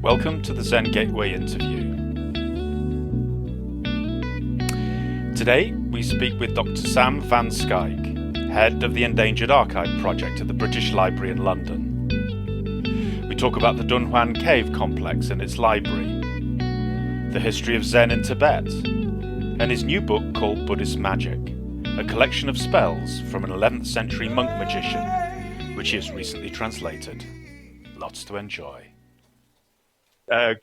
Welcome to the Zen Gateway interview. Today we speak with Dr Sam van Schaik, head of the Endangered Archive project at the British Library in London. We talk about the Dunhuang cave complex and its library, the history of Zen in Tibet, and his new book called Buddhist Magic, a collection of spells from an 11th century monk magician, which he has recently translated. Lots to enjoy.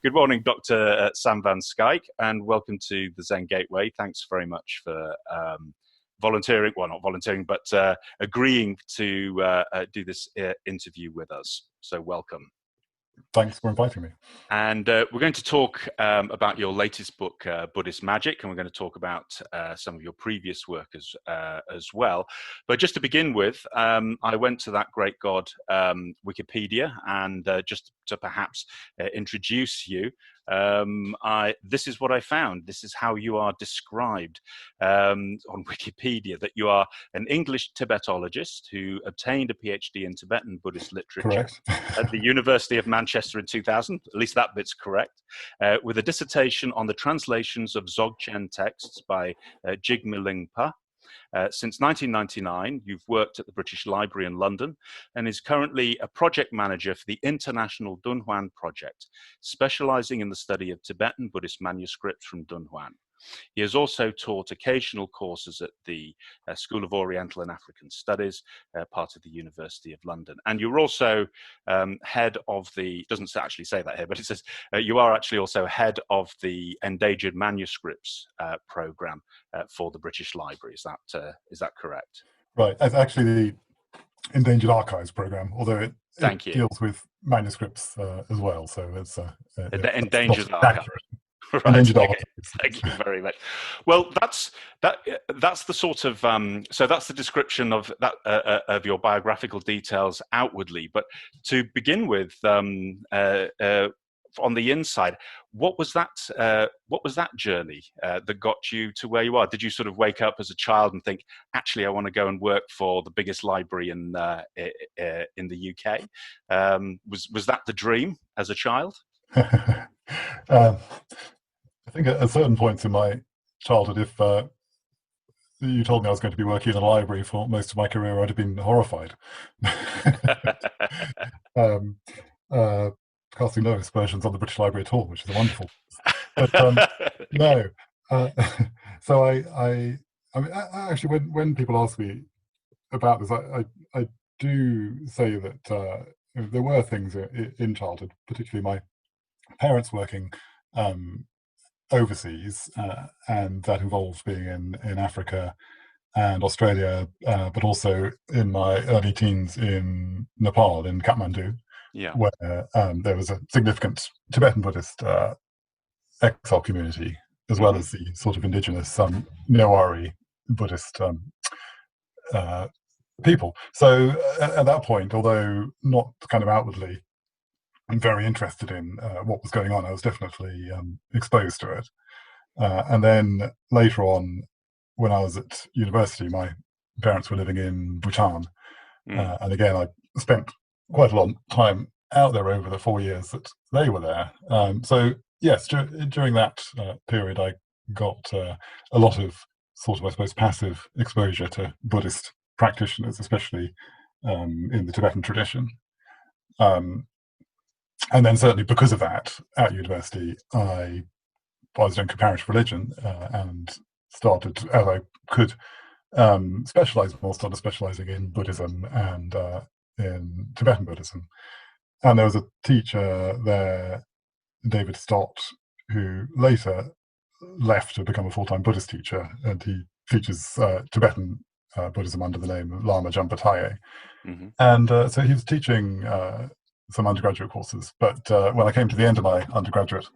Good morning, Dr. Sam van Schaik, and welcome to the Zen Gateway. Thanks very much for volunteering, well, not volunteering, but agreeing to do this interview with us. So welcome. Thanks for inviting me. And we're going to talk about your latest book, Buddhist Magic, and we're going to talk about some of your previous work as well. But just to begin with, I went to that great God Wikipedia, and just to perhaps introduce you, this is what I found. This is how you are described on Wikipedia, that you are an English Tibetologist who obtained a PhD in Tibetan Buddhist literature at the University of Manchester in 2000, at least that bit's correct, with a dissertation on the translations of Dzogchen texts by Jigme Lingpa. Since 1999, you've worked at the British Library in London and is currently a project manager for the International Dunhuang Project, specializing in the study of Tibetan Buddhist manuscripts from Dunhuang. He has also taught occasional courses at the School of Oriental and African Studies, part of the University of London. And you're also head of the, doesn't actually say that here, but it says you are actually also head of the Endangered Manuscripts program for the British Library. Is that correct? Right. It's actually the Endangered Archives program, although it deals with manuscripts as well. So it's the Endangered Archive. Right, okay. Thank you very much. Well, that's the sort of so that's the description of that of your biographical details outwardly. But to begin with, on the inside, what was that journey that got you to where you are? Did you sort of wake up as a child and think, actually, I want to go and work for the biggest library in the UK? Was that the dream as a child? I think at certain points in my childhood, if you told me I was going to be working in a library for most of my career, I'd have been horrified. Casting no aspersions on the British Library at all, which is wonderful. But no. So I mean, actually, when people ask me about this, I do say that there were things in childhood, particularly my parents working overseas, and that involved being in Africa and Australia, but also in my early teens in Nepal, in Kathmandu, where there was a significant Tibetan Buddhist exile community, as well as the sort of indigenous Newari Buddhist people. So at that point, although not kind of outwardly I'm very interested in what was going on, I was definitely exposed to it. And then later on, when I was at university, my parents were living in Bhutan. And again, I spent quite a long time out there over the 4 years that they were there. So yes, during that period, I got a lot of sort of, I suppose, passive exposure to Buddhist practitioners, especially in the Tibetan tradition. And then certainly because of that, at university, I was doing comparative religion and started, as I could started specializing in Buddhism and in Tibetan Buddhism. And there was a teacher there, David Stott, who later left to become a full-time Buddhist teacher, and he teaches Tibetan Buddhism under the name of Lama Jambataye. And so he was teaching some undergraduate courses, but when I came to the end of my undergraduate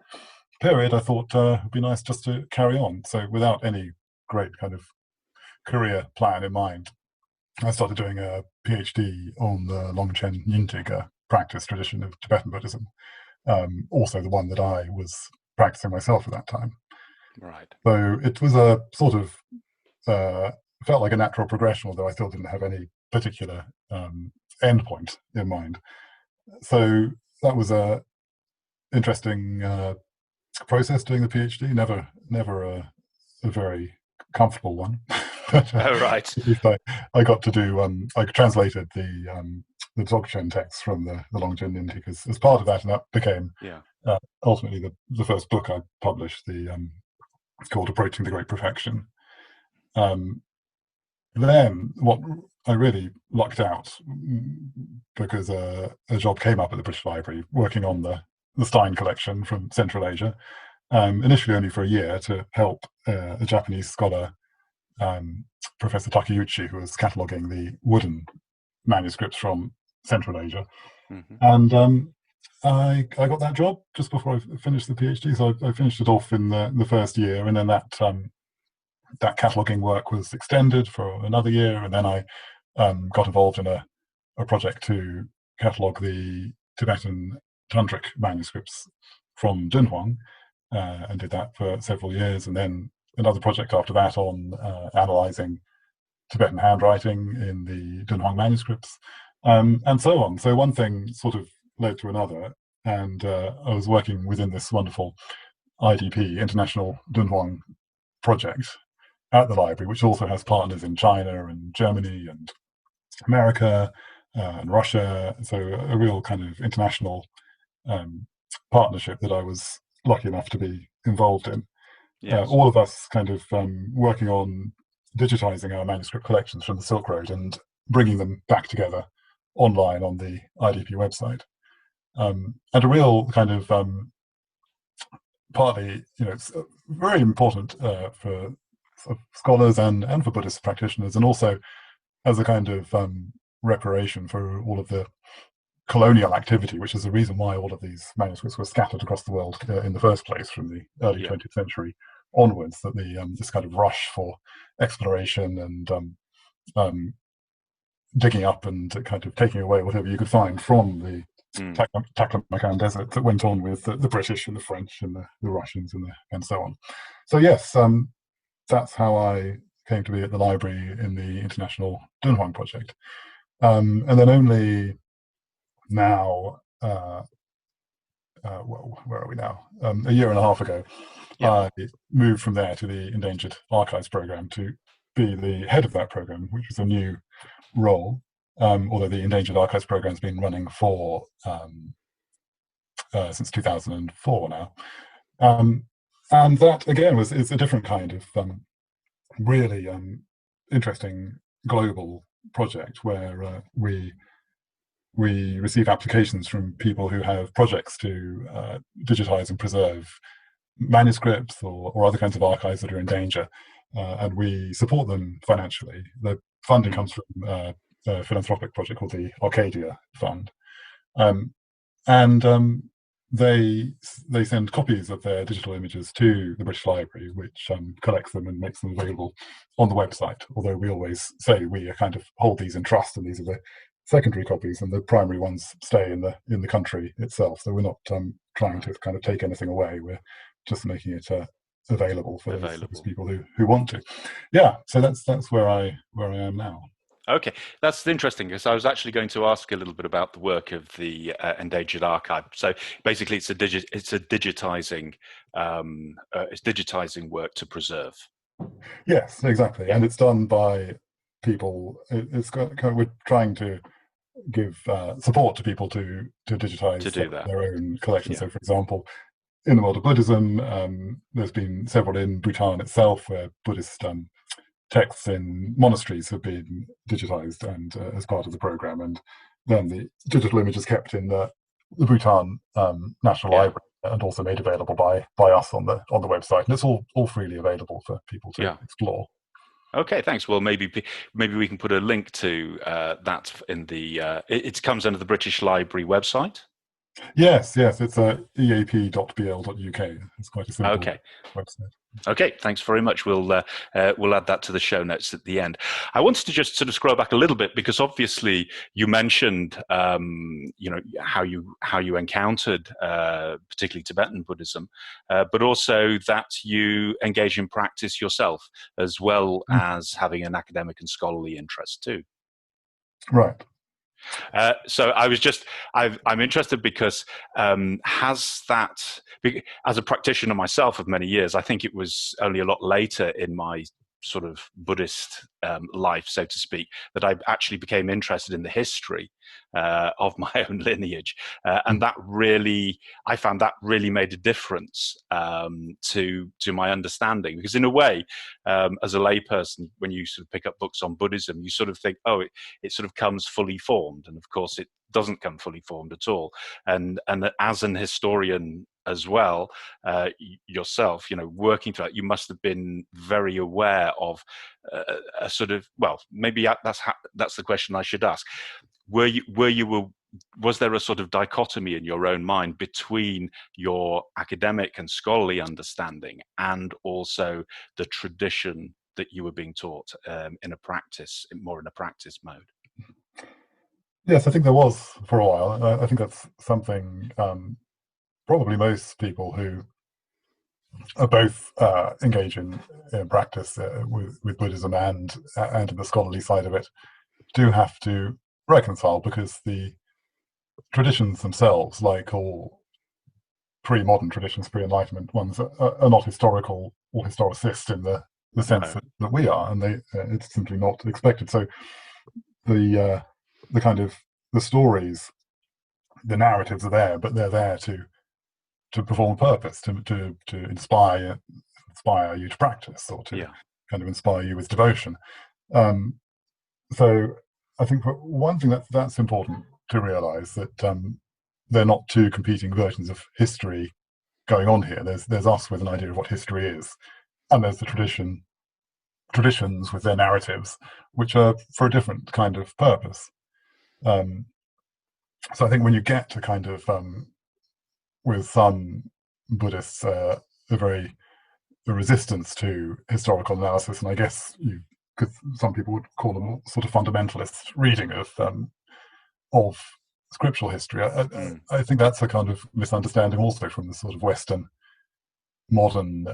period, I thought it'd be nice just to carry on. So without any great kind of career plan in mind, I started doing a PhD on the Longchen Nyingtig practice tradition of Tibetan Buddhism, also the one that I was practicing myself at that time. Right. So it was a sort of felt like a natural progression, although I still didn't have any particular end point in mind. So that was interesting process doing the PhD. Never a very comfortable one. But Oh, right. at least I got to do. I translated the Dzogchen text from the Longjin Intik as part of that, and that became Yeah. ultimately the first book I published. It's called Approaching the Great Perfection. Then what I really lucked out, because a job came up at the British Library working on the Stein collection from Central Asia, initially only for a year to help a Japanese scholar, Professor Takeuchi, who was cataloguing the wooden manuscripts from Central Asia. Mm-hmm. And I got that job just before I finished the PhD, so I finished it off in the first year, and then that cataloguing work was extended for another year, and then I got involved in a project to catalogue the Tibetan tantric manuscripts from Dunhuang, and did that for several years, and then another project after that on analysing Tibetan handwriting in the Dunhuang manuscripts, and so on. So one thing sort of led to another, and I was working within this wonderful IDP, International Dunhuang project, at the library, which also has partners in China and Germany and America and Russia. So a real kind of international partnership that I was lucky enough to be involved in. Yes. All of us kind of working on digitizing our manuscript collections from the Silk Road and bringing them back together online on the IDP website. And a real kind of partly, it's very important for scholars and for Buddhist practitioners, and also as a kind of reparation for all of the colonial activity, which is the reason why all of these manuscripts were scattered across the world in the first place from the early 20th century onwards, that this kind of rush for exploration and digging up and kind of taking away whatever you could find from the Taklamakan Desert that went on with the British and the French and the Russians and so on. So yes, that's how I came to be at the library in the International Dunhuang Project. And then only now, where are we now? A year and a half ago, I moved from there to the Endangered Archives program to be the head of that program, which was a new role, although the Endangered Archives program has been running for since 2004 now. And that, again, is a different kind of really interesting global project where we receive applications from people who have projects to digitize and preserve manuscripts or other kinds of archives that are in danger, and we support them financially. The funding comes from a philanthropic project called the Arcadia Fund, and they send copies of their digital images to the British Library, which collects them and makes them available on the website. Although we always say we kind of hold these in trust, and these are the secondary copies, and the primary ones stay in the country itself. So we're not trying to kind of take anything away. We're just making it available for those people who want to. Yeah, so that's where I am now. Okay, that's interesting, because I was actually going to ask a little bit about the work of the Endangered Archive. So basically, it's digitizing work to preserve. Yes, exactly, and it's done by people. We're trying to give support to people to digitize their own collection. So, for example, in the world of Buddhism, there's been several in Bhutan itself where Buddhist texts in monasteries have been digitized and as part of the program, and then the digital image is kept in the Bhutan National Library and also made available by us on the website, and it's all freely available for people to explore. Okay, thanks. Well, maybe we can put a link to that in the. It comes under the British Library website. Yes, it's eap.bl.uk. It's quite a simple website. Okay, thanks very much. We'll add that to the show notes at the end. I wanted to just sort of scroll back a little bit, because obviously you mentioned how you encountered particularly Tibetan Buddhism, but also that you engage in practice yourself, as well as having an academic and scholarly interest too. Right. So I'm interested because has that, as a practitioner myself of many years, I think it was only a lot later in my sort of Buddhist life, so to speak, that I actually became interested in the history of my own lineage. And that really, I found that really made a difference to my understanding. Because in a way, as a layperson, when you sort of pick up books on Buddhism, you sort of think, oh, it sort of comes fully formed. And of course, it doesn't come fully formed at all. And as an historian as well, yourself, working through that, you must have been very aware of a sort of, well, maybe that's the question I should ask. Was there a sort of dichotomy in your own mind between your academic and scholarly understanding and also the tradition that you were being taught more in a practice mode? Yes, I think there was for a while. I think that's something probably most people who are both engage in practice with Buddhism and the scholarly side of it do have to reconcile, because the traditions themselves, like all pre-modern traditions, pre-Enlightenment ones, are not historical or historicist in the sense that we are, and it's simply not expected. So the kind of the stories, the narratives are there, but they're there to perform a purpose, to inspire you to practice, or to kind of inspire you with devotion. So I think one thing that's important to realize, that they're not two competing versions of history going on here. There's us with an idea of what history is, and there's the traditions with their narratives, which are for a different kind of purpose. So I think when you get to kind of with some Buddhists, a resistance to historical analysis, and I guess some people would call them sort of fundamentalist reading of scriptural history. I think that's a kind of misunderstanding also from the sort of Western modern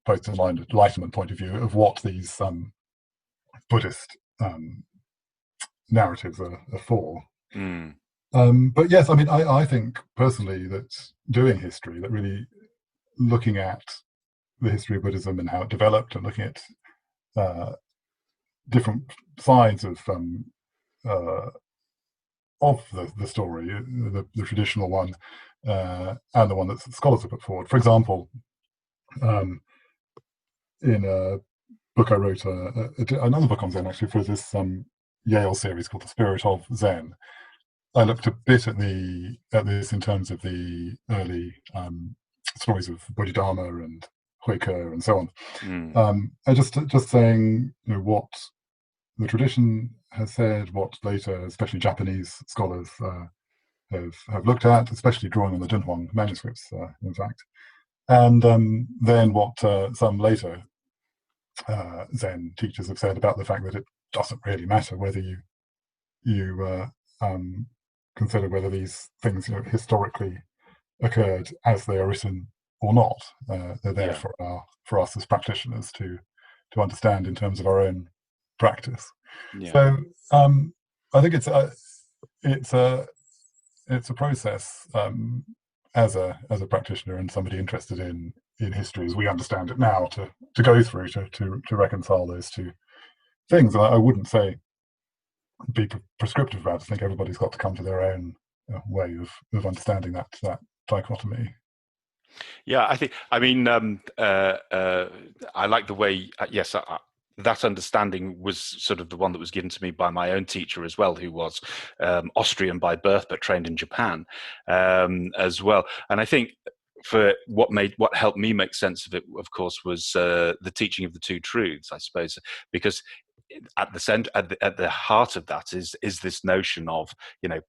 post-Enlightenment point of view of what these Buddhist narratives are for. But yes, I mean, I think personally that doing history, that really looking at the history of Buddhism and how it developed, and looking at different sides of the story, the traditional one, and the one that scholars have put forward. For example, in a book I wrote, another book on Zen actually, for this Yale series called The Spirit of Zen, I looked a bit at this in terms of the early stories of Bodhidharma and Huike and so on, and just saying, what the tradition has said, what later, especially Japanese scholars have looked at, especially drawing on the Dunhuang manuscripts, in fact, and then what some later Zen teachers have said about the fact that it doesn't really matter whether you consider whether these things historically occurred as they are written or not. They're there for us as practitioners to understand in terms of our own practice. So I think it's a process, as a practitioner and somebody interested in history as we understand it now, to go through to reconcile those two things. And I wouldn't say be prescriptive about it. I think everybody's got to come to their own way of understanding that dichotomy. Yeah, I like the way, that understanding was sort of the one that was given to me by my own teacher as well, who was Austrian by birth but trained in Japan as well. And I think for what helped me make sense of it, of course, was the teaching of the two truths, I suppose, because at the heart of that is this notion of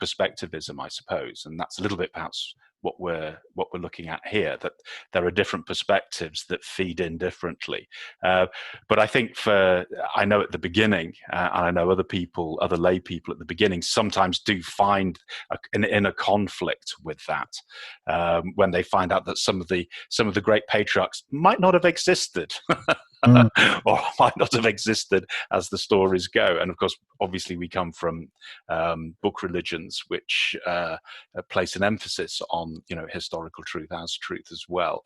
perspectivism, I suppose, and that's a little bit perhaps what we're looking at here, that there are different perspectives that feed in differently. But I think I know at the beginning, and I know other lay people at the beginning sometimes do find an inner conflict with that when they find out that some of the great patriarchs might not have existed. Mm. or might not have existed as the stories go. And of course, obviously, we come from book religions, which place an emphasis on historical truth as truth as well,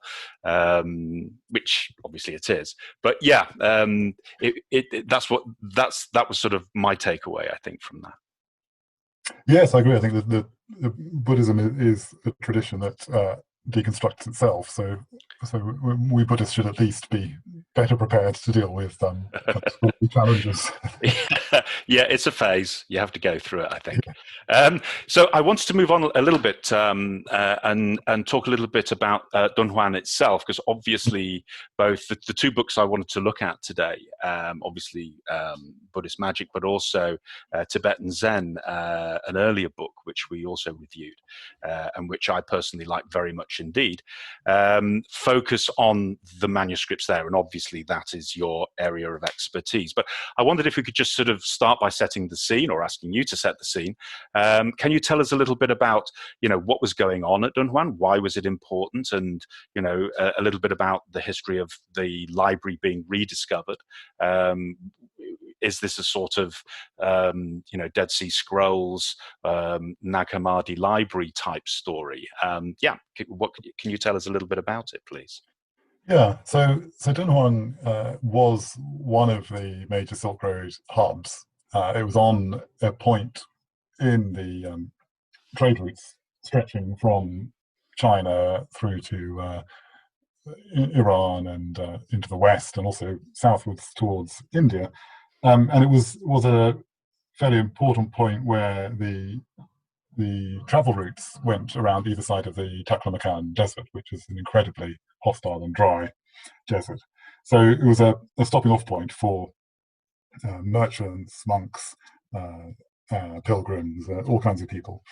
which obviously it is. But yeah, that was sort of my takeaway, I think, from that. Yes, I agree. I think that the Buddhism is a tradition that deconstructs itself. So we Buddhists should at least be better prepared to deal with kind of challenges. Yeah, it's a phase. You have to go through it, I think. So I wanted to move on a little bit and talk a little bit about Dunhuang itself, because obviously both the two books I wanted to look at today, obviously Buddhist Magic, but also Tibetan Zen, an earlier book which we also reviewed and which I personally like very much indeed, focus on the manuscripts there, and obviously that is your area of expertise. But I wondered if we could just sort of start by setting the scene, or asking you to set the scene. Can you tell us a little bit about, what was going on at Dunhuang? Why was it important? And, a little bit about the history of the library being rediscovered. Is this a sort of, Dead Sea Scrolls, Nag Hammadi library type story? What can you tell us a little bit about it, please? Yeah, so Dunhuang was one of the major Silk Road hubs. It was on a point in the trade routes stretching from China through to Iran and into the west, and also southwards towards India. And it was a fairly important point where the travel routes went around either side of the Taklamakan Desert, which is an incredibly hostile and dry desert. So it was a stopping off point for merchants, monks, pilgrims, all kinds of people.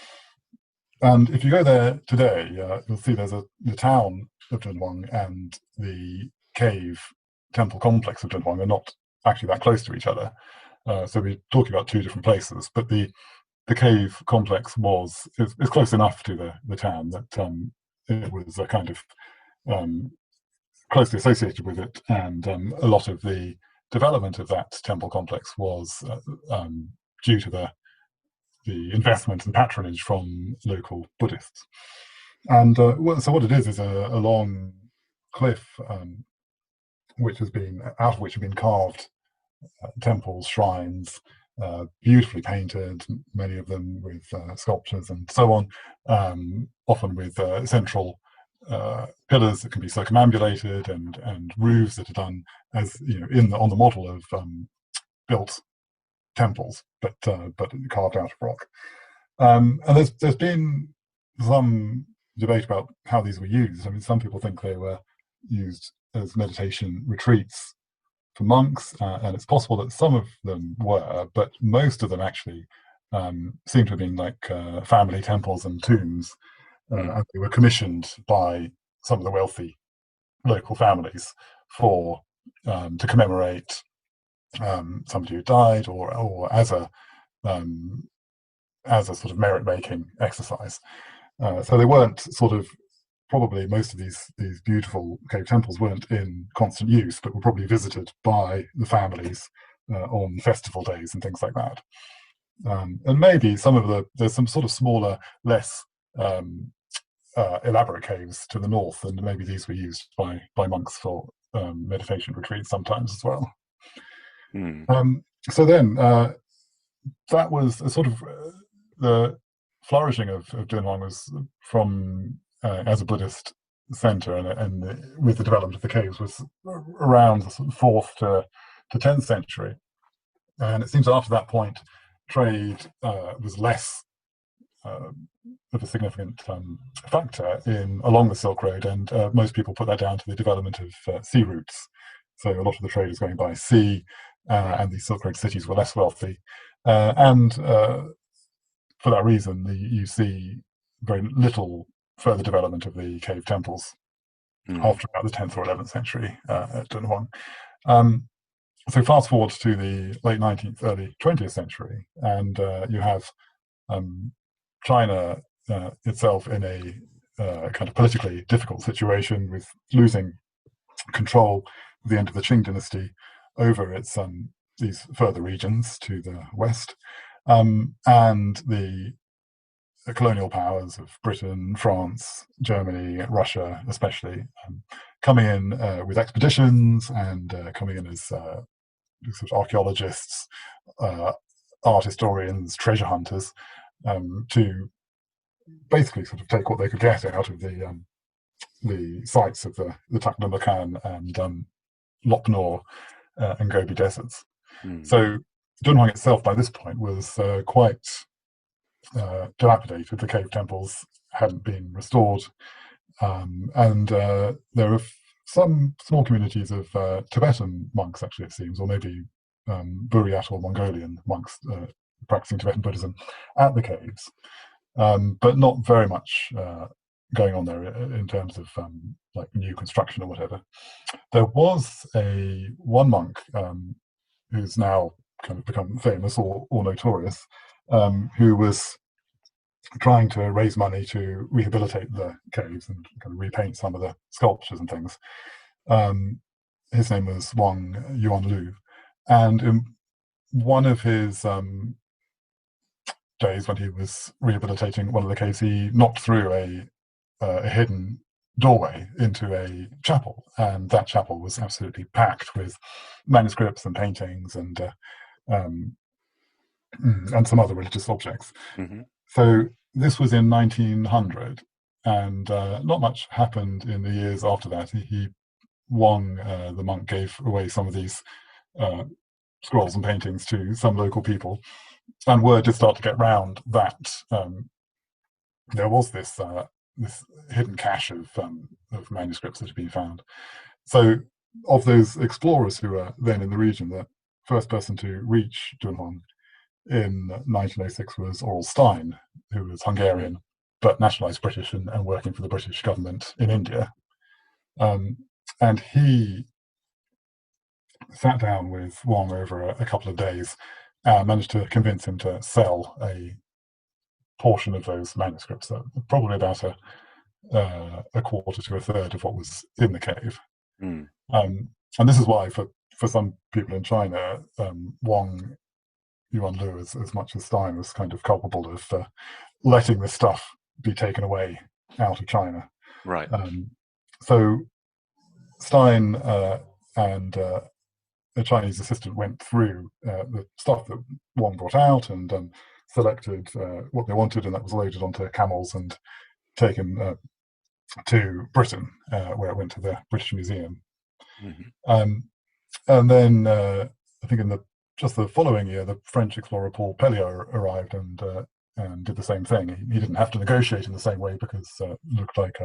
And if you go there today, you'll see there's the town of Dunhuang and the cave temple complex of Dunhuang are not actually that close to each other. So we're talking about two different places, but the cave complex is close enough to the town that it was a kind of closely associated with it, and a lot of the development of that temple complex was due to the investment and patronage from local Buddhists. And so what it is a long cliff which has been carved temples, shrines, beautifully painted, many of them with sculptures and so on, often with central pillars that can be circumambulated, and roofs that are done as on the model of built temples, but carved out of rock. And there's been some debate about how these were used. I mean, some people think they were used as meditation retreats for monks, and it's possible that some of them were, but most of them actually seem to have been like family temples and tombs, and they were commissioned by some of the wealthy local families to commemorate somebody who died, or as a sort of merit-making exercise. So they weren't probably most of these beautiful cave temples weren't in constant use, but were probably visited by the families on festival days and things like that. And maybe there's some sort of smaller, less elaborate caves to the north, and maybe these were used by monks for meditation retreats sometimes as well. So then that was a sort of the flourishing of Dunhuang was from as a Buddhist center, and with the development of the caves was around the sort of 4th to 10th century. And it seems after that point, trade was less of a significant factor along the Silk Road, and most people put that down to the development of sea routes. So a lot of the trade was going by sea, and these Silk Road cities were less wealthy. And for that reason, you see very little further development of the cave temples after about the 10th or 11th century at Dunhuang. So fast forward to the late 19th, early 20th century, and you have China itself in a kind of politically difficult situation, with losing control the end of the Qing dynasty over its these further regions to the west, and the colonial powers of Britain, France, Germany, Russia, especially, coming in with expeditions and coming in as sort of archaeologists, art historians, treasure hunters, to basically sort of take what they could get out of the sites of the Taklamakan and Lop Nor and Gobi deserts. So Dunhuang itself, by this point, was quite dilapidated. The cave temples hadn't been restored, and there were some small communities of Tibetan monks, actually, it seems, or maybe Buryat or Mongolian monks practicing Tibetan Buddhism at the caves, but not very much going on there in terms of like new construction or whatever. There was one monk who's now kind of become famous or notorious, who was trying to raise money to rehabilitate the caves and kind of repaint some of the sculptures and things. His name was Wang Yuanlu, and in one of his days when he was rehabilitating one of the caves, he knocked through a hidden doorway into a chapel, and that chapel was absolutely packed with manuscripts and paintings and some other religious objects. So this was in 1900, and not much happened in the years after that. Wang, the monk, gave away some of these scrolls and paintings to some local people, and word did start to get round that there was this hidden cache of manuscripts that had been found. So, of those explorers who were then in the region, the first person to reach Dunhuang in 1906 was Oral Stein, who was Hungarian but nationalised British and working for the British government in India. And he sat down with Wang over a couple of days, managed to convince him to sell a portion of those manuscripts, probably about a quarter to a third of what was in the cave. And this is why, for some people in China, Wang Yuanlu, as much as Stein, was kind of culpable of letting this stuff be taken away out of China. Right. So Stein and a Chinese assistant went through the stuff that Wang brought out and selected what they wanted, and that was loaded onto camels and taken to Britain, where it went to the British Museum. And then I think in just the following year, the French explorer Paul Pelliot arrived and did the same thing. He didn't have to negotiate in the same way because it looked like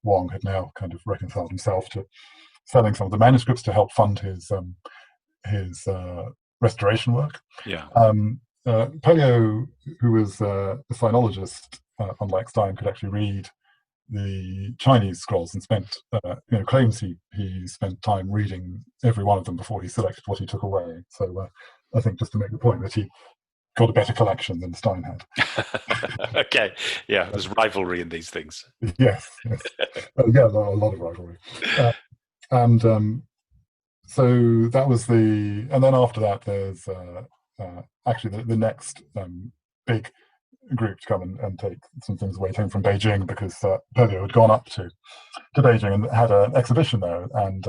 Wang had now kind of reconciled himself to selling some of the manuscripts to help fund his restoration work. Yeah. Pelliot, who was a sinologist, unlike Stein, could actually read the Chinese scrolls and claims he spent time reading every one of them before he selected what he took away. So I think just to make the point that he got a better collection than Stein had. Okay, yeah, there's rivalry in these things. Yes. Yeah, a lot of rivalry. So that was and then after that there's actually the next big group to come and take some things away came from Beijing, because Pelliot had gone up to Beijing and had an exhibition there, and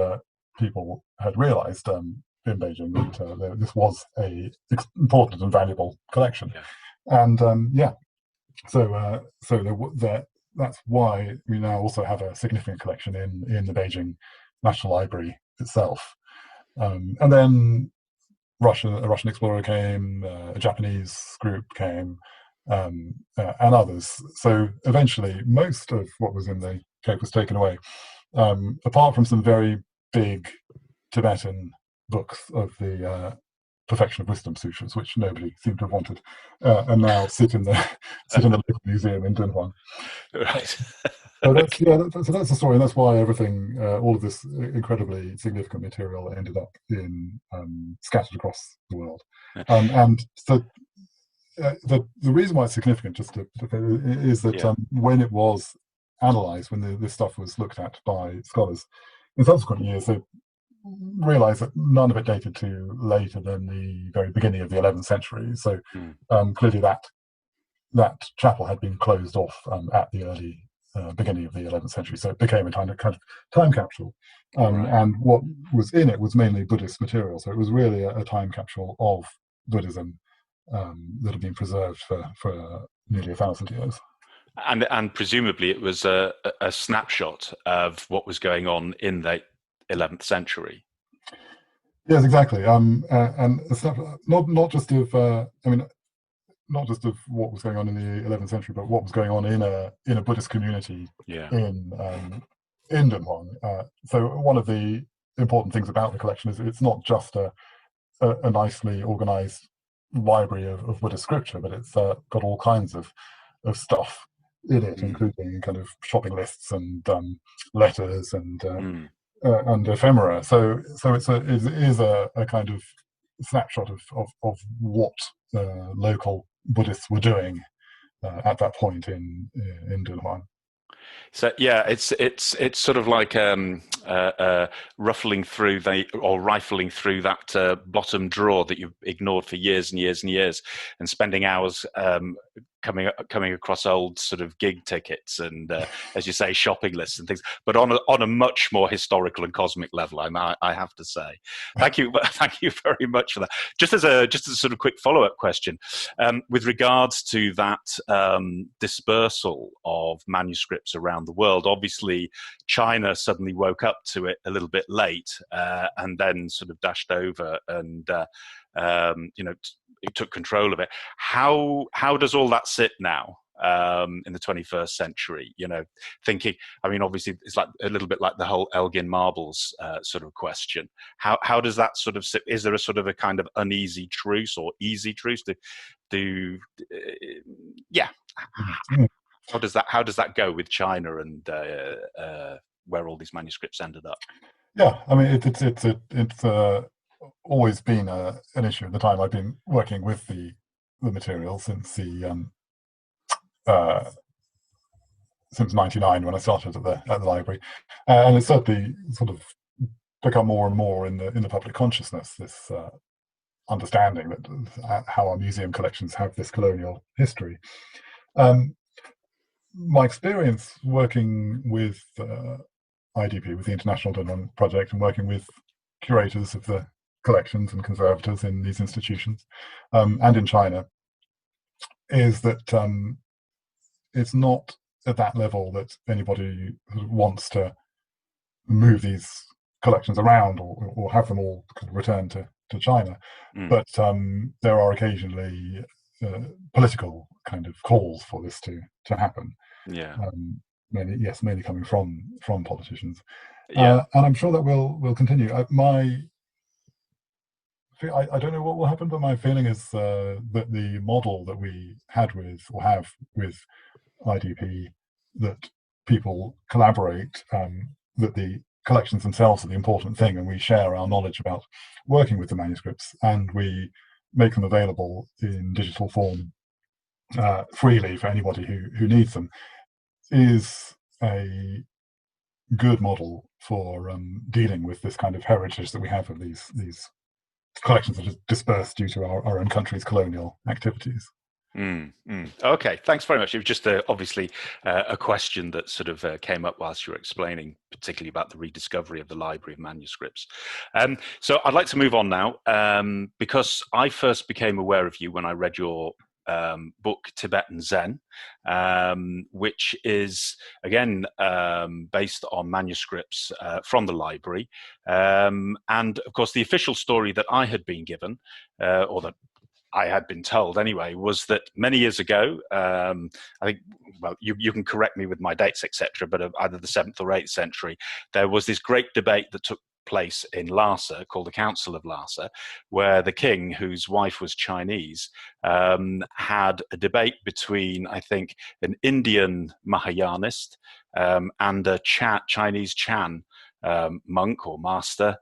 people had realized in Beijing that this was a important and valuable collection. Yeah. And that's why we now also have a significant collection in the Beijing National Library itself. And then a Russian explorer came, a Japanese group came, and others. So eventually, most of what was in the cave was taken away, apart from some very big Tibetan books of the Perfection of Wisdom Sutras, which nobody seemed to have wanted, and now sit in the local museum in Dunhuang. Right. So that's the story, and that's why everything, all of this incredibly significant material, ended up scattered across the world. And so the reason why it's significant, is that when it was analysed, when this stuff was looked at by scholars in subsequent years, realised that none of it dated to later than the very beginning of the 11th century. So Mm. clearly that chapel had been closed off at the early beginning of the 11th century. So it became a kind of time capsule. Right. And what was in it was mainly Buddhist material. So it was really a time capsule of Buddhism that had been preserved for nearly 1,000 years. And presumably it was a snapshot of what was going on in the 11th century. Yes, exactly. And not just of not just of what was going on in the 11th century, but what was going on in a Buddhist community Yeah. In Dunhuang. So one of the important things about the collection is it's not just a nicely organised library of Buddhist scripture, but it's got all kinds of stuff in it, Mm. including kind of shopping lists and letters Mm. and ephemera. So it is a kind of snapshot of what local Buddhists were doing at that point in Dunhuang. So yeah, it's sort of like ruffling through or rifling through that bottom drawer that you've ignored for years and years and years, and spending hours coming across old sort of gig tickets and, as you say, shopping lists and things, but on a much more historical and cosmic level. I have to say, thank you very much for that. Just as a sort of quick follow up question, with regards to that dispersal of manuscripts around the world. Obviously, China suddenly woke up to it a little bit late, and then sort of dashed over and it took control of it. How does all that sit now in the 21st century? Thinking, I mean, obviously, it's like a little bit like the whole Elgin Marbles sort of question. How does that sort of sit? Is there a sort of a kind of uneasy truce or easy truce to do? Yeah. Mm. How does that go with China and where all these manuscripts ended up? Yeah, I mean it's always been an issue at the time. I've been working with the material since uh, since '99 when I started at the library, and it's certainly sort of become more and more in the public consciousness. This understanding that how our museum collections have this colonial history. Um, my experience working with IDP, with the International Dunhuang Project, and working with curators of the collections and conservators in these institutions and in China, is that it's not at that level that anybody wants to move these collections around or have them all returned to China. Mm. But there are occasionally political kind of calls for this to happen. Yeah. Mainly coming from politicians. Yeah. And I'm sure that will continue. I don't know what will happen, but my feeling is that the model that we had with or have with IDP, that people collaborate, that the collections themselves are the important thing, and we share our knowledge about working with the manuscripts, and we make them available in digital form freely for anybody who needs them, is a good model for dealing with this kind of heritage that we have of these collections that are dispersed due to our own country's colonial activities. Okay, thanks very much. It was just obviously a question that sort of came up whilst you were explaining, particularly about the rediscovery of the Library of Manuscripts. So I'd like to move on now, because I first became aware of you when I read your book Tibetan Zen, which is again based on manuscripts from the library, and of course the official story that I had been given, or that I had been told anyway, was that many years ago, I think, well, you can correct me with my dates, etc., but either the 7th or 8th century, there was this great debate that took place in Lhasa called the Council of Lhasa, where the king, whose wife was Chinese, had a debate between, I think, an Indian Mahayanist and a Chinese Chan monk or master,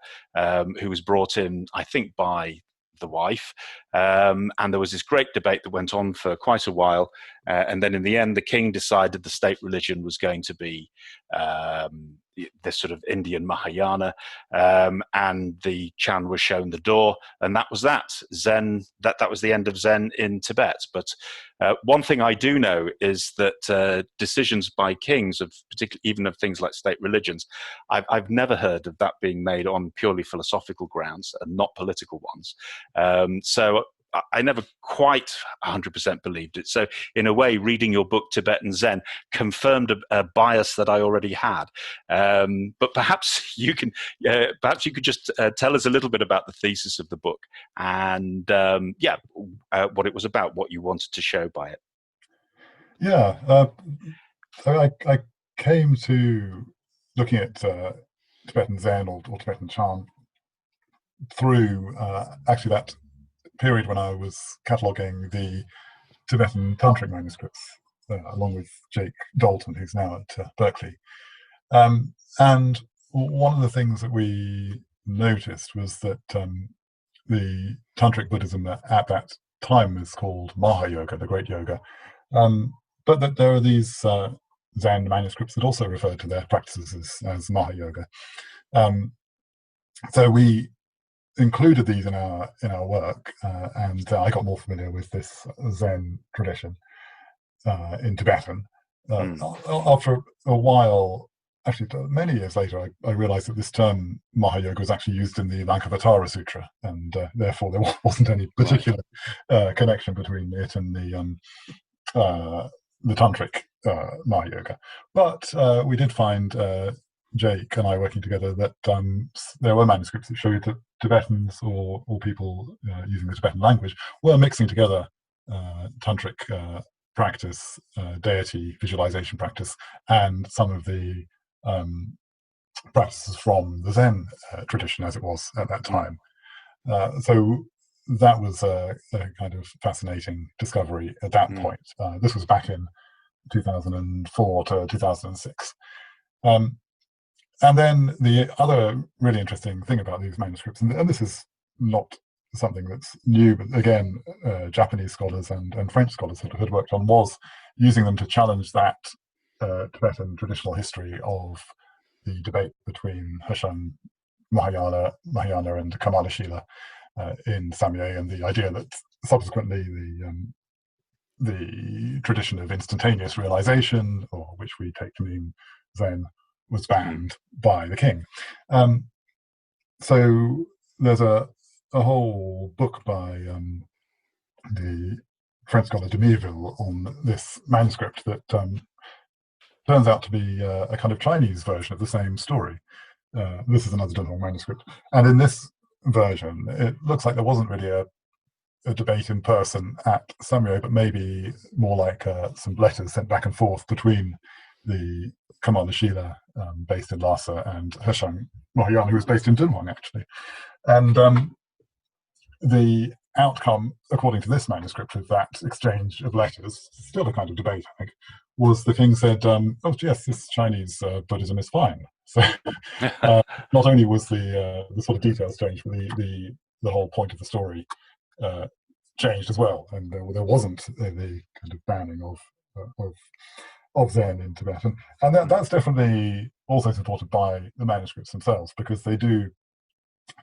who was brought in, I think, by the wife, and there was this great debate that went on for quite a while, and then in the end the king decided the state religion was going to be this sort of Indian Mahayana, and the Chan was shown the door, and that was that. Zen, that was the end of Zen in Tibet. But one thing I do know is that decisions by kings, of particularly even of things like state religions, I've never heard of that being made on purely philosophical grounds and not political ones. So I never quite 100% believed it. So in a way, reading your book, Tibetan Zen, confirmed a bias that I already had. But perhaps you could just tell us a little bit about the thesis of the book and what it was about, what you wanted to show by it. Yeah, I came to looking at Tibetan Zen or Tibetan Chan through actually that period when I was cataloguing the Tibetan tantric manuscripts, along with Jake Dalton, who's now at Berkeley. And one of the things that we noticed was that the tantric Buddhism at that time was called Maha Yoga, the Great Yoga, but that there are these Zen manuscripts that also refer to their practices as Maha Yoga. So we included these in our work, and I got more familiar with this Zen tradition in Tibetan. After a while, actually many years later, I realized that this term Mahayoga was actually used in the Lankavatara Sutra, and therefore there wasn't any particular connection between it and the tantric Mahayoga. But we did find, Jake and I working together, that there were manuscripts that showed that Tibetans or people using the Tibetan language were mixing together tantric practice, deity visualization practice, and some of the practices from the Zen tradition as it was at that time. So that was a kind of fascinating discovery at that point. This was back in 2004 to 2006. And then the other really interesting thing about these manuscripts, and this is not something that's new, but again, Japanese scholars and French scholars had worked on, was using them to challenge that Tibetan traditional history of the debate between Hashang Mahayana and Kamalashila in Samye, and the idea that subsequently the tradition of instantaneous realization, or which we take to mean Zen, was banned by the king. So there's a whole book by the French scholar de Mirville on this manuscript that turns out to be a kind of Chinese version of the same story. This is another Dunhuang manuscript. And in this version, it looks like there wasn't really a debate in person at Samye, but maybe more like some letters sent back and forth between the Kamalashila, based in Lhasa, and Hashang Mahayana, who was based in Dunhuang, actually. And the outcome, according to this manuscript, of that exchange of letters, still a kind of debate, I think, was the king said, oh yes, this Chinese Buddhism is fine. So not only was the sort of details changed, but the whole point of the story changed as well, and there wasn't the kind of banning of Zen in Tibet, and that's definitely also supported by the manuscripts themselves, because they do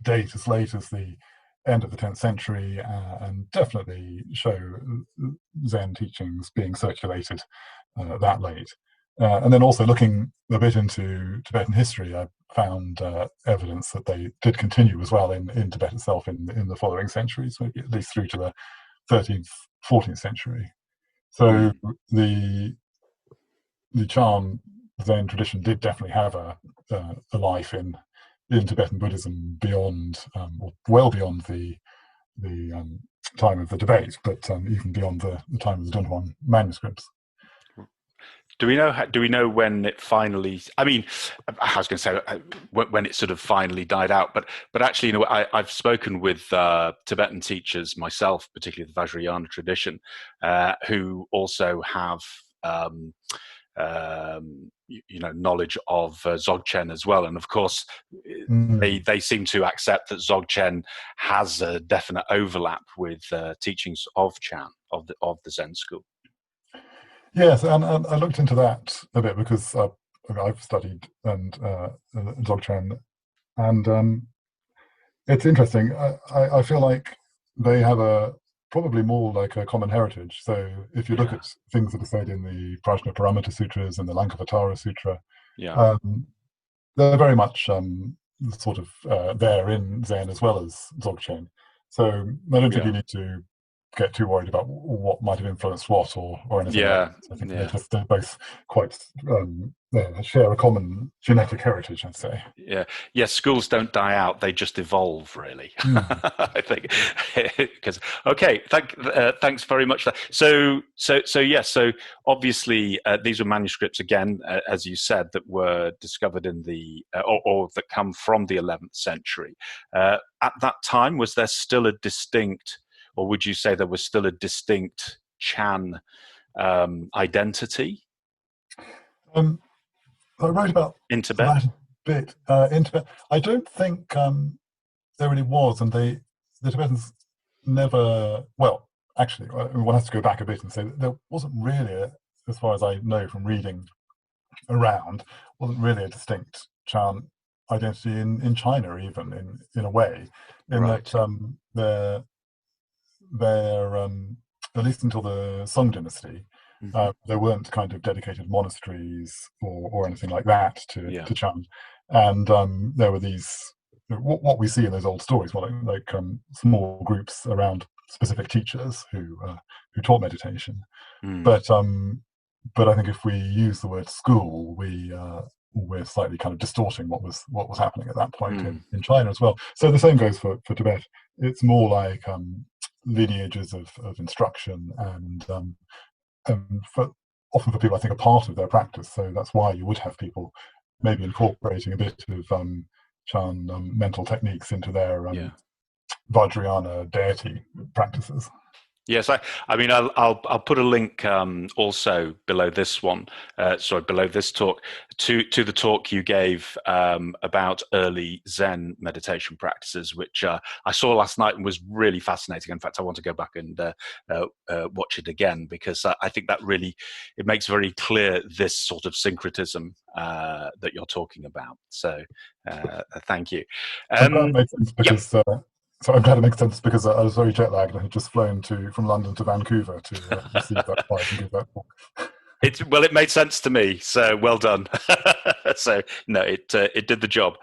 date as late as the end of the 10th century and definitely show Zen teachings being circulated that late. And then also looking a bit into Tibetan history, I found evidence that they did continue as well in Tibet itself in the following centuries, maybe at least through to the 13th, 14th century. So the Chan Zen tradition did definitely have a life in Tibetan Buddhism beyond, or well beyond the time of the debate, but even beyond the time of the Dunhuang manuscripts. Do we know when it finally? I mean, I was going to say when it sort of finally died out, but actually, I've spoken with Tibetan teachers myself, particularly the Vajrayana tradition, who also have knowledge of Dzogchen as well, and of course, they seem to accept that Dzogchen has a definite overlap with teachings of Chan of the Zen school. Yes, and I looked into that a bit because I've studied and Dzogchen, and it's interesting. I feel like they have a probably more like a common heritage. So if you look Yeah. at things that are said in the Prajnaparamita Sutras and the Lankavatara Sutra, Yeah. um, they're very much sort of there in Zen as well as Dzogchen. So I don't think Yeah. you need to get too worried about what might have influenced what or anything like Yeah. that. I think Yeah. they're both quite share a common genetic heritage, I'd say. Yeah, yes. Schools don't die out; they just evolve, really. Mm. I think. Because okay, thanks very much for that. So yes. So obviously, these were manuscripts again, as you said, that were discovered in the or that come from the 11th century. At that time, was there still a distinct, or would you say there was still a distinct Chan identity Um, I wrote about in that Tibet? a bit in Tibet. I don't think there really was, and the Tibetans never. Well, actually, one has to go back a bit and say that there wasn't really, as far as I know from reading around, wasn't really a distinct Chan identity in China, even in a way, in Right. that they're at least until the Song dynasty, Hmm. there weren't kind of dedicated monasteries or anything like that Yeah. to Chan, and there were these what we see in those old stories, well, like small groups around specific teachers who taught meditation. Mm. But but I think if we use the word school, we're slightly kind of distorting what was happening at that point Mm. in China as well. So the same goes for Tibet. It's more like lineages of instruction and often for people, I think, a part of their practice. So that's why you would have people maybe incorporating a bit of Chan mental techniques into their Yeah. Vajrayana deity practices. Yes, I mean, I'll put a link also below this one, sorry, below this talk, to the talk you gave about early Zen meditation practices, which I saw last night and was really fascinating. In fact, I want to go back and watch it again because I think that really it makes very clear this sort of syncretism that you're talking about. So, thank you. I'm glad it makes sense Yep. because I'm glad it makes sense because I was very jet lagged. I had just flown from London to Vancouver to receive that prize and give that talk. It made sense to me. So well done. So no, it did the job.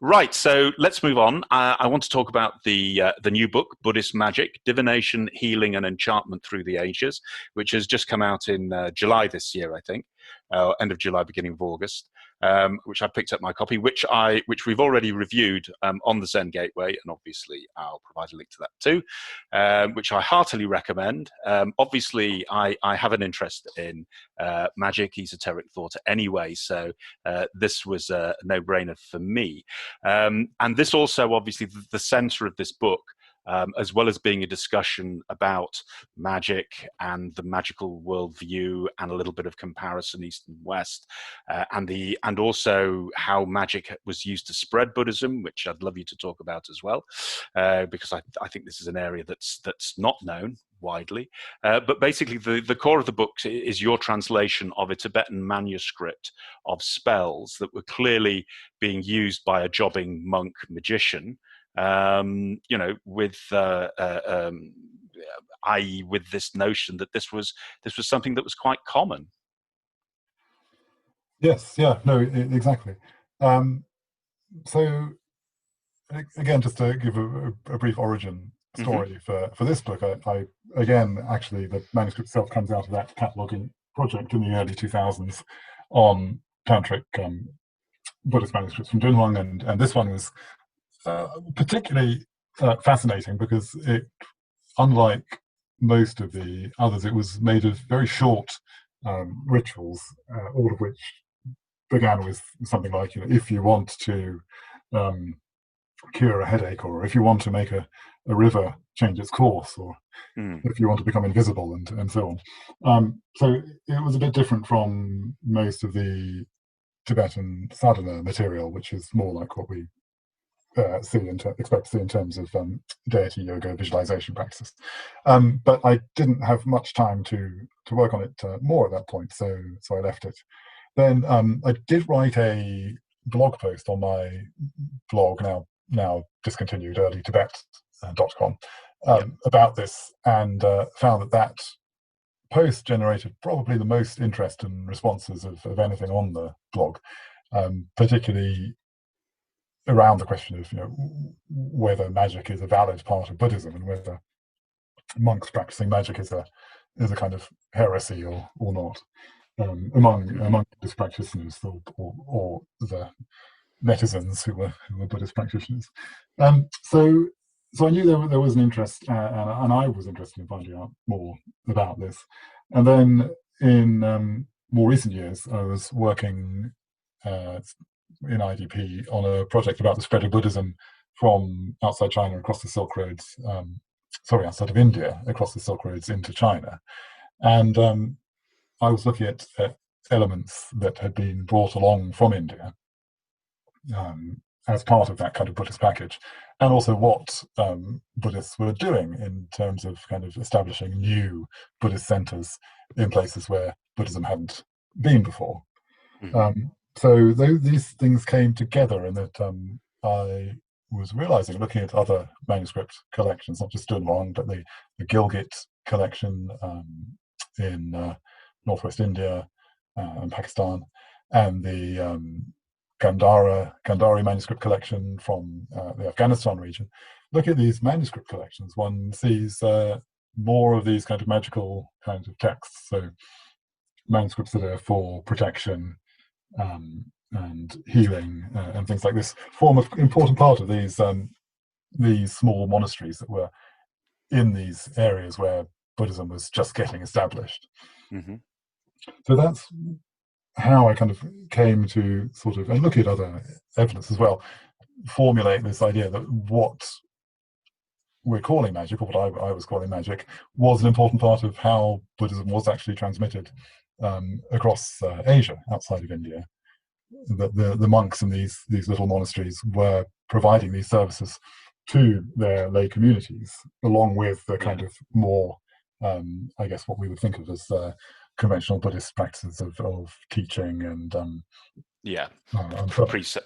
Right. So let's move on. I want to talk about the new book, Buddhist Magic: Divination, Healing, and Enchantment Through the Ages, which has just come out in July this year, I think, end of July, beginning of August. Which I picked up my copy, which we've already reviewed on the Zen Gateway, and obviously I'll provide a link to that too, which I heartily recommend. Obviously, I have an interest in magic, esoteric thought anyway, so this was a no-brainer for me. And this also, obviously, the center of this book, as well as being a discussion about magic and the magical worldview and a little bit of comparison East and West, and also how magic was used to spread Buddhism, which I'd love you to talk about as well, because I think this is an area that's not known widely. But basically, the core of the book is your translation of a Tibetan manuscript of spells that were clearly being used by a jobbing monk magician, with i.e., with this notion that this was something that was quite common. Yes, yeah, no, exactly. Um, so again, just to give a brief origin Hmm. story for this book, I again, actually, the manuscript itself comes out of that cataloging project in the early 2000s on tantric Buddhist manuscripts from Dunhuang, and this one was particularly fascinating because unlike most of the others, it was made of very short rituals, all of which began with something like, if you want to um, cure a headache, or if you want to make a river change its course, or Mm. if you want to become invisible, and so on. So it was a bit different from most of the Tibetan sadhana material, which is more like what we expect to see in terms of deity yoga visualization practices. But I didn't have much time to work on it more at that point, so I left it. then I did write a blog post on my blog, now discontinued, earlytibet.com, Yep. about this, and found that post generated probably the most interest and responses of anything on the blog, particularly around the question of whether magic is a valid part of Buddhism, and whether monks practicing magic is a kind of heresy or not, among Buddhist practitioners, or the netizens who were Buddhist practitioners. So I knew there was an interest, and I was interested in finding out more about this. And then in more recent years, I was working in IDP on a project about the spread of Buddhism from outside China across the Silk Roads, outside of India, across the Silk Roads into China. And I was looking at elements that had been brought along from India as part of that kind of Buddhist package, and also what Buddhists were doing in terms of kind of establishing new Buddhist centers in places where Buddhism hadn't been before. Mm-hmm. So these things came together, and that I was realizing, looking at other manuscript collections, not just Dunhuang, but the Gilgit collection in northwest India and Pakistan, and the Gandhari manuscript collection from the Afghanistan region. Look at these manuscript collections, one sees more of these kind of magical kinds of texts, so manuscripts that are for protection and healing and things like this form an important part of these small monasteries that were in these areas where Buddhism was just getting established. Mm-hmm. So that's how I kind of came to sort of, and look at other evidence as well, formulate this idea that what we're calling magic, or what I was calling magic, was an important part of how Buddhism was actually transmitted across Asia, outside of India. That the monks in these little monasteries were providing these services to their lay communities, along with the kind of more, I guess, what we would think of as conventional Buddhist practices of teaching and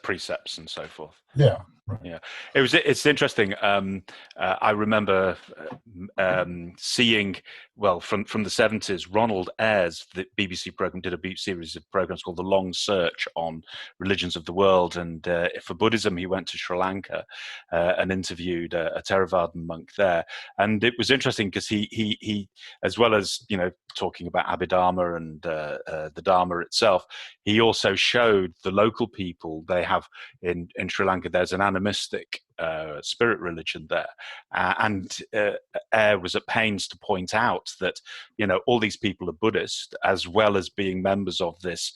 precepts and so forth. Yeah, right. Yeah, it's interesting. I remember seeing, well, from the 70s, Ronald Ayres, the BBC program, did a series of programs called The Long Search on religions of the world, and for Buddhism he went to Sri Lanka and interviewed a Theravadan monk there. And it was interesting because he as well as talking about Abhidharma and the Dharma itself, he also showed the local people, they have in Sri Lanka, there's an animistic spirit religion there, and Ayre was at pains to point out that all these people are Buddhist as well as being members of this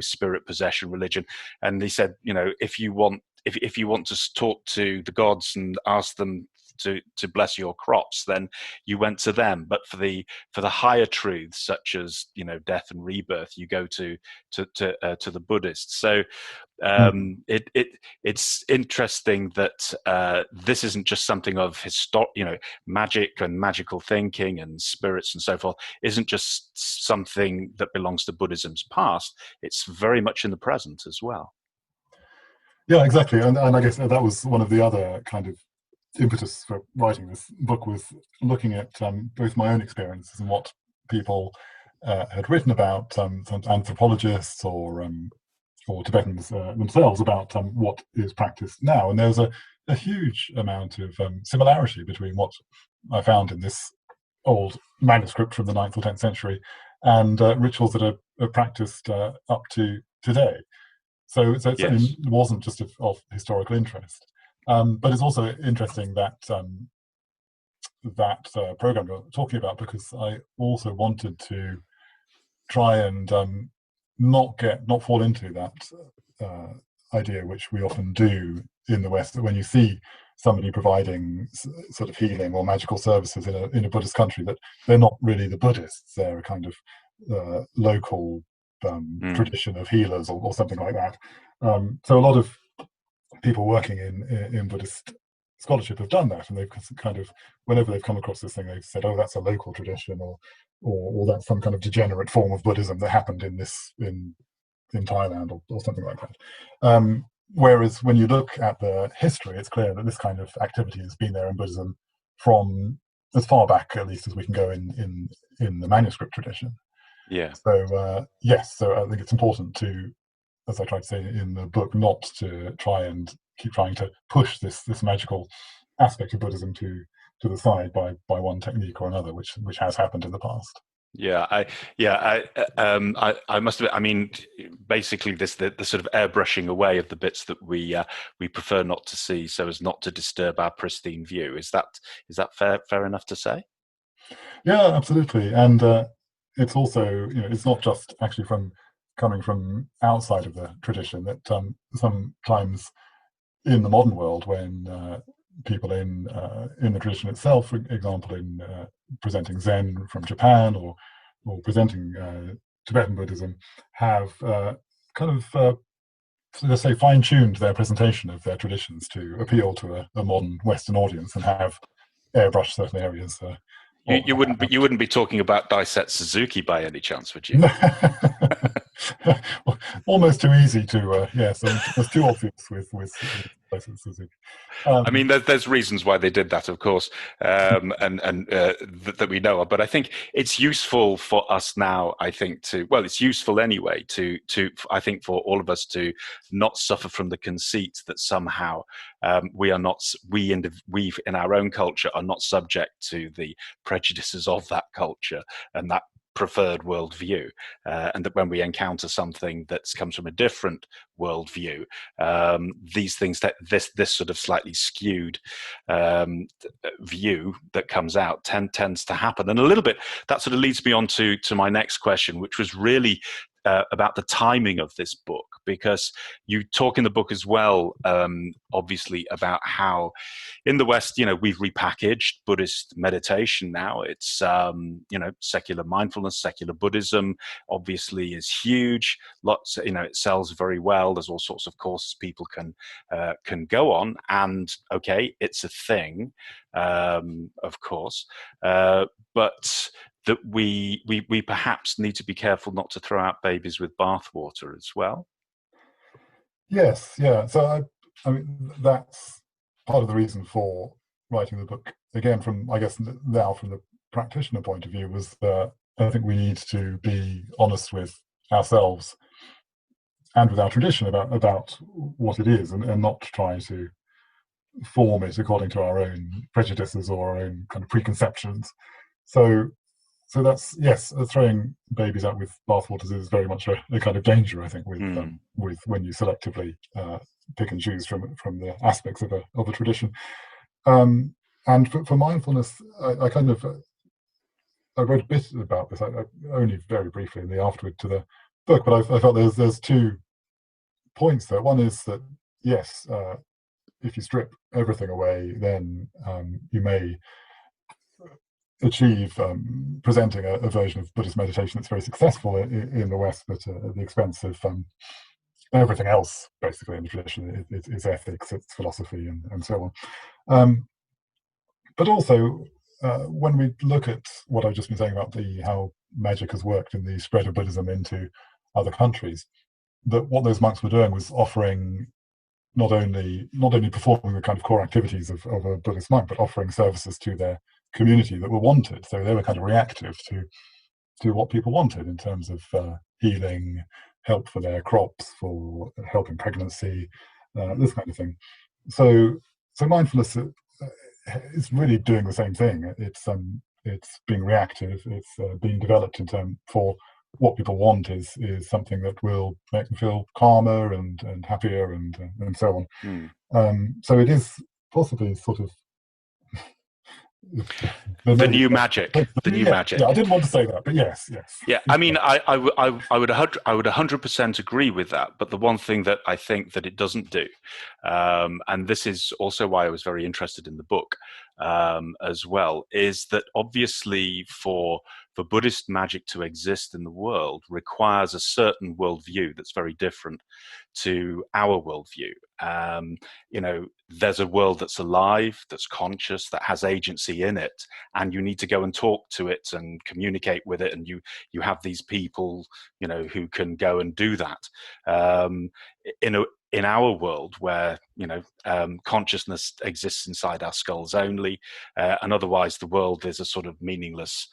spirit possession religion. And he said, if you want to talk to the gods and ask them to bless your crops, then you went to them. But for the higher truths, such as death and rebirth, you go to the Buddhists. So it's interesting that this isn't just something of magic and magical thinking and spirits and so forth. Isn't just something that belongs to Buddhism's past. It's very much in the present as well. Yeah, exactly. And I guess that was one of the other kind of impetus for writing this book, was looking at both my own experiences and what people had written about, some anthropologists or Tibetans themselves, about what is practiced now. And there's a huge amount of similarity between what I found in this old manuscript from the 9th or 10th century and rituals that are practiced up to today. So it certainly wasn't just of historical interest. But it's also interesting that program you're talking about, because I also wanted to try and not fall into that idea, which we often do in the West, that when you see somebody providing sort of healing or magical services in a Buddhist country, that they're not really the Buddhists. They're a kind of local tradition of healers or something like that. So a lot of people working in Buddhist scholarship have done that, and they've kind of, whenever they've come across this thing, they've said, "Oh, that's a local tradition," or that's some kind of degenerate form of Buddhism that happened in in Thailand or something like that. Whereas when you look at the history, it's clear that this kind of activity has been there in Buddhism from as far back, at least, as we can go in the manuscript tradition. Yeah. So yes, so I think it's important to, as I tried to say in the book, not to try and keep trying to push this magical aspect of Buddhism to the side by one technique or another, which has happened in the past. I must have. I mean, basically, the sort of airbrushing away of the bits that we prefer not to see, so as not to disturb our pristine view. Is that fair enough to say? Yeah, absolutely. And it's also, it's not just actually coming from outside of the tradition, that sometimes in the modern world, when people in the tradition itself, for example, in presenting Zen from Japan or presenting Tibetan Buddhism, have let's say, fine-tuned their presentation of their traditions to appeal to a modern Western audience, and have airbrushed certain areas. You wouldn't be talking about Daisetsu Suzuki by any chance, would you? Almost too easy to yes, it's too obvious with Daisetsu Suzuki. I mean, there's reasons why they did that, of course, and that we know of. But I think it's useful for us now. It's useful anyway I think for all of us to not suffer from the conceit that somehow we in our own culture are not subject to the prejudices of that culture and that preferred worldview, and that when we encounter something that comes from a different worldview, these things, that this sort of slightly skewed view that comes out tends to happen. And a little bit that sort of leads me on to my next question, which was really about the timing of this book, because you talk in the book as well, obviously, about how in the West, we've repackaged Buddhist meditation now. It's, secular mindfulness, secular Buddhism, obviously, is huge. Lots, it sells very well. There's all sorts of courses people can go on, and okay, it's a thing, of course, but that we perhaps need to be careful not to throw out babies with bathwater as well. Yes, yeah. So I mean, that's part of the reason for writing the book. Again, from the practitioner point of view, was that I think we need to be honest with ourselves and with our tradition about what it is, and not try to form it according to our own prejudices or our own kind of preconceptions. So that's, yes, throwing babies out with bathwaters is very much a kind of danger, I think, with when you selectively pick and choose from the aspects of a tradition. And for mindfulness, I wrote a bit about this, only very briefly in the afterword to the book, but I felt there's 2 points there. One is that, yes, if you strip everything away, then you may achieve presenting a version of Buddhist meditation that's very successful in the West, but at the expense of everything else, basically, in the tradition. It's ethics, it's philosophy, and so on. But also, when we look at what I've just been saying about how magic has worked in the spread of Buddhism into other countries, that what those monks were doing was offering not only performing the kind of core activities of a Buddhist monk, but offering services to their community that were wanted. So they were kind of reactive to what people wanted in terms of healing, help for their crops, for help in pregnancy, this kind of thing. So mindfulness is really doing the same thing. It's being reactive. It's being developed for what people want is something that will make them feel calmer and happier and so on. So it is possibly sort of the new magic. Magic. Yeah, I didn't want to say that, but yes. Yeah, I mean, I would 100% agree with that. But the one thing that I think that it doesn't do, and this is also why I was very interested in the book as well, is that obviously for for Buddhist magic to exist in the world requires a certain worldview that's very different to our worldview. There's a world that's alive, that's conscious, that has agency in it, and you need to go and talk to it and communicate with it, and you have these people, who can go and do that. In our world, where consciousness exists inside our skulls only, and otherwise the world is a sort of meaningless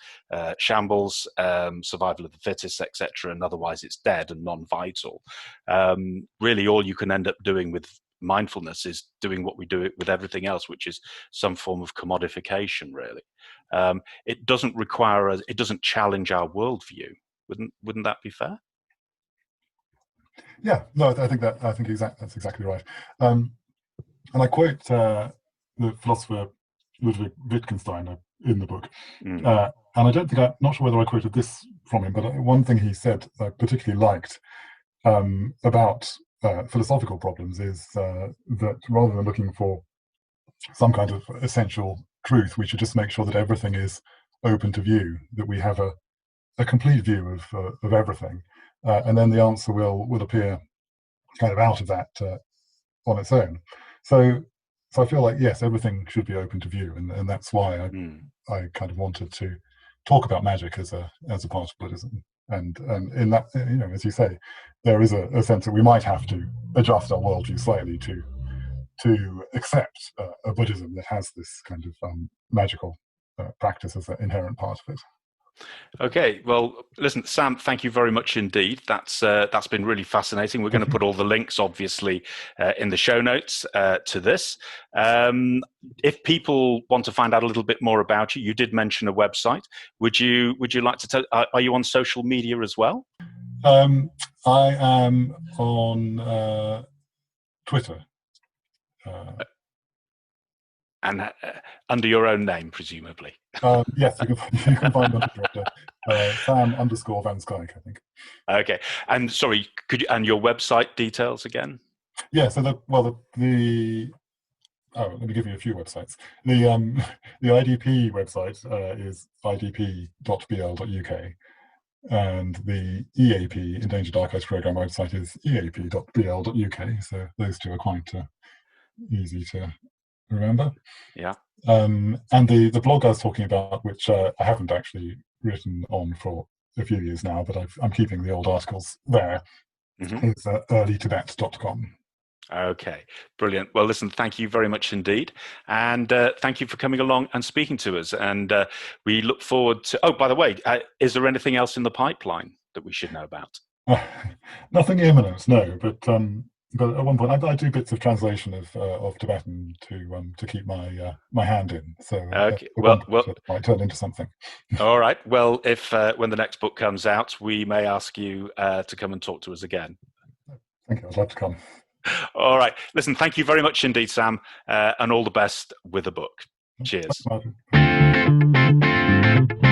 shambles, survival of the fittest, etc., and otherwise it's dead and non-vital. Really, all you can end up doing with mindfulness is doing what we do with everything else, which is some form of commodification. Really, it doesn't require us. It doesn't challenge our worldview. Wouldn't that be fair? Yeah, no, I think that's exactly right. And I quote the philosopher Ludwig Wittgenstein in the book, and I don't think I'm not sure whether I quoted this from him, but one thing he said I particularly liked about philosophical problems is that rather than looking for some kind of essential truth, we should just make sure that everything is open to view, that we have a complete view of everything. And then the answer will appear kind of out of that on its own. So I feel like, yes, everything should be open to view, and that's why I kind of wanted to talk about magic as a part of Buddhism. And in that, as you say, there is a sense that we might have to adjust our worldview slightly to accept a Buddhism that has this kind of magical practice as an inherent part of it. Okay, well, listen, Sam, thank you very much indeed. That's been really fascinating. We're going to put all the links, obviously, in the show notes to this. If people want to find out a little bit more about you, you did mention a website. Would you like to tell? Are you on social media as well? I am on Twitter. And under your own name, presumably. Yes, you can find me on Twitter. Sam_Van Schaik, I think. Okay, and sorry, and your website details again? Yeah, so let me give you a few websites. The IDP website is idp.bl.uk, and the EAP, Endangered Archives Program website, is eap.bl.uk. So those two are quite easy to remember. Yeah. And the blog I was talking about, which I haven't actually written on for a few years now, but I'm keeping the old articles there, is earlytibet.com. Okay, brilliant. Well, listen, thank you very much indeed. And thank you for coming along and speaking to us. And we look forward to, by the way, is there anything else in the pipeline that we should know about? Nothing imminent, no, but at one point I do bits of translation of Tibetan to keep my hand in. So okay, it might turn into something. All right. Well, if when the next book comes out, we may ask you to come and talk to us again. Thank you. I'd love to come. All right. Listen, thank you very much indeed, Sam, and all the best with the book. Cheers. Thanks, Martin.